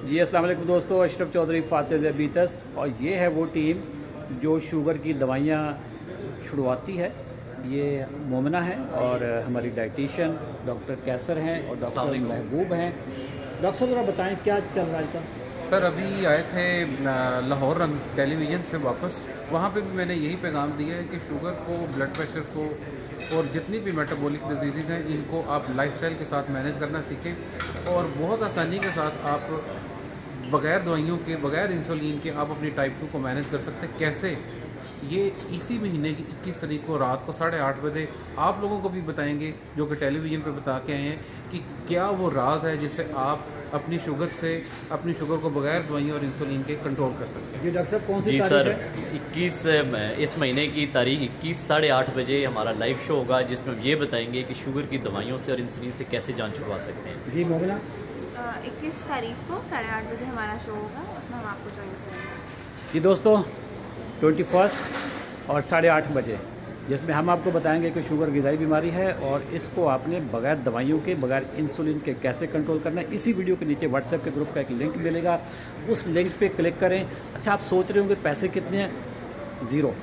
जी अस्सलाम वालेकुम दोस्तों, अशरफ चौधरी फातिह ज़बीतस। और ये है वो टीम जो शुगर की दवाइयाँ छुड़वाती है। ये मोमिना है और हमारी डाइटिशियन डॉक्टर कैसर हैं और अस्सलाम डॉक्टर वालेकुम। महबूब हैं। डॉक्टर साहब ज़रा बताएं क्या चल रहा है इनका। सर अभी आए थे लाहौर रंग टेलीविज़न से वापस। वहाँ पे भी मैंने यही पैगाम दिया है कि शुगर को, ब्लड प्रेशर को और जितनी भी मेटाबॉलिक डिजीज़ हैं इनको आप लाइफस्टाइल के साथ मैनेज करना सीखें और बहुत आसानी के साथ आप बग़ैर दवाइयों के, बग़ैर इंसुलिन के आप अपनी टाइप 2 को मैनेज कर सकते हैं। कैसे? ये इसी महीने की 21 तारीख को रात को 8:30 बजे आप लोगों को भी बताएंगे, जो कि टेलीविज़न पे बता के आए हैं कि क्या वो राज है जिससे आप अपनी शुगर को बगैर दवाइयों और इंसुलिन के कंट्रोल कर सकते हैं। जी डॉक्टर साहब, कौन सी जी तारीख सर, है? 21 इस महीने की तारीख 21 8:30 बजे हमारा लाइव शो होगा, जिसमें हम ये बताएंगे कि शुगर की दवाइयों से और इंसुलिन से कैसे जान छुड़वा सकते हैं। जी मोमिना। 21 तारीख को 8:30 बजे हमारा शो होगा, उसमें हम आपको ज्वाइन करेंगे। जी दोस्तों, 21 और 8:30 बजे, जिसमें हम आपको बताएंगे कि शुगर ग़िज़ाई बीमारी है और इसको आपने बगैर दवाइयों के, बगैर इंसुलिन के कैसे कंट्रोल करना है। इसी वीडियो के नीचे व्हाट्सएप के ग्रुप का एक लिंक मिलेगा, उस लिंक पे क्लिक करें। अच्छा, आप सोच रहे होंगे पैसे कितने हैं? ज़ीरो।